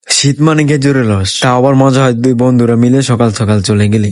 শীত মানে খেজুরের রস, তা আবার মজা হয় দুই বন্ধুরা মিলে সকাল সকাল চলে গেলে।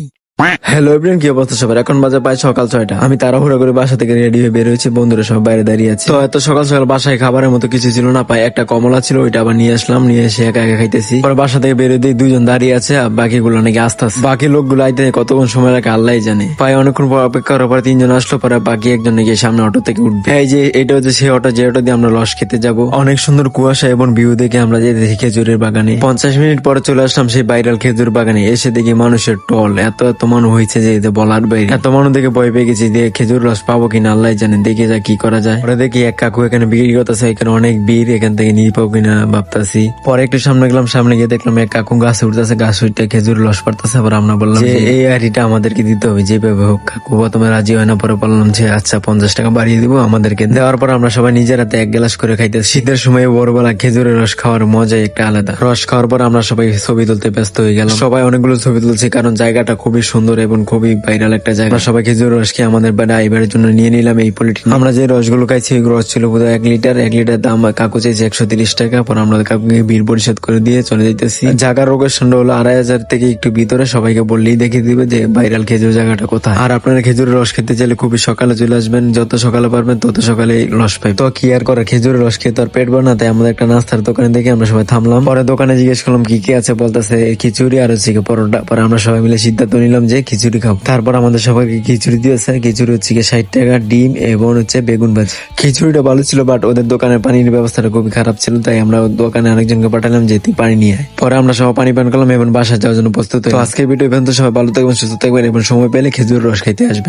হ্যালো এভরিওয়ান, কি অবস্থা সবার? এখন বাজে প্রায় সকাল 6টা। আমি তাড়াহুড়া করে বাসা থেকে রেডি হয়ে বের হয়েছি, বন্ধুরা সব বাইরে দাঁড়িয়ে আছে। তো এত সকাল সকাল বাসায় খাবারের মতো কিছু ছিল না, পাই একটা কমলা ছিল, ওইটা আবার নিয়ে আসলাম, নিয়ে এসে একা একা খাইতেছি। পরে বাসা থেকে বেরোয় দিয়ে দুজন দাঁড়িয়ে আছে, আর বাকিগুলো নাকি আস্তে আস্তে। বাকি লোকগুলো আইতে কতক্ষণ সময় লাগে আল্লাহ জানে। পাই অনেকক্ষণ পর অপেক্ষা করার পর তিনজন আসলো, পরে বাকি একজন নাকি সামনে অটো থেকে উঠবে। এই যে এটা হচ্ছে সেই অটো, যে অটো দিয়ে আমরা রস খেতে যাব। অনেক সুন্দর কুয়াশা এবং ভিউ দেখে আমরা যে দেখি খেজুরের বাগানে। 50 মিনিট পরে চলে আসলাম সেই ভাইরাল খেজুর বাগানে। এসে দেখি মানুষের টল, এত এত মানুষ হয়েছে যে বলার বাইরে। এত মানুষ দেখে ভয় পেয়ে গেছি, দিয়ে খেজুর রস পাবো কিনা আল্লাহ জানে। দেখে যা কি করা যায়। পরে দেখি এক কাকু এখানে বিক্রি করতেছে, এখানে অনেক ভিড়, এখান থেকে নিয়ে পাবো কিনা ভাবতাছি। পরে একটু সামনে গেলাম, সামনে গিয়ে দেখলাম এক কাকু গাছে উঠতেছে, গাছ উঠতে খেজুর রস পারতেছে। আবার আমরা বললাম যে এই হাড়িটা আমাদেরকে দিতে হবে যেভাবে হোক। কাকু প্রথমে রাজি হয় না, পরে বললাম যে আচ্ছা 50 টাকা বাড়িয়ে দিব আমাদেরকে। দেওয়ার পর আমরা সবাই নিজের হাতে এক গ্লাস করে খাইতেছি। শীতের সময় ভোরবেলা খেজুরের রস খাওয়ার মজাই একটা আলাদা। রস খাওয়ার পর আমরা সবাই ছবি তুলতে ব্যস্ত হয়ে গেলাম। সবাই অনেকগুলো ছবি তুলছি, কারণ জায়গাটা খুবই সুন্দর এবং খুবই ভাইরাল একটা জায়গা। আমরা সবাই খেজুর রস খেয়ে আমাদের ড্রাইভারের জন্য নিয়ে নিলাম এই পলিথিন। আমরা যে রসগুলো খাইছি ওই রস ছিল বোধহয় 1 লিটার। 1 লিটার দাম কাকু চাইছে 130 টাকা। পর আমরা কাকুকে বিল পরিশোধ করে দিয়ে চলে যাইতেছি। জায়গার লোকেশন হলো 2,500 থেকে একটু ভিতরে। সবাইকে বললেই দেখিয়ে দিবে যে ভাইরাল খেজুর জায়গাটা কোথায়। আর আপনারা খেজুরের রস খেতে চাইলে খুবই সকালে চলে আসবেন, যত সকালে পারবেন তত সকালে রস পাই। তো কি আর করে, খেজুরের রস খেয়ে তো আর পেট ভরে না, তাই আমাদের একটা নাস্তার দোকানে দেখে আমরা সবাই থামলাম। পরে দোকানে জিজ্ঞেস করলাম কি কি আছে, বলতেছে খিচুড়ি আর হচ্ছে পরোটা। পরে আমরা সবাই মিলে সিদ্ধান্ত নিলাম যে খিচুড়ি খাবো। তারপর আমাদের সবাইকে খিচুড়ি দিয়েছে। খিচুড়ি হচ্ছে 60 টাকা, ডিম এবং হচ্ছে বেগুন ভাজি। খিচুড়িটা ভালো ছিল, বাট ওদের দোকানের পানির ব্যবস্থাটা খুবই খারাপ ছিল, তাই আমরা দোকানে আরেকজনকে পাঠালাম যে তুই পানি নিয়ে আয়। পরে আমরা সবাই পানি পান করলাম এবং বাসা যাওয়ার জন্য প্রস্তুত। তো আজকের ভিডিও পর্যন্ত, সবাই ভালো থাকবেন, সুস্থ থাকবেন এবং সময় পেলে খেজুর রস খাইতে আসবেন।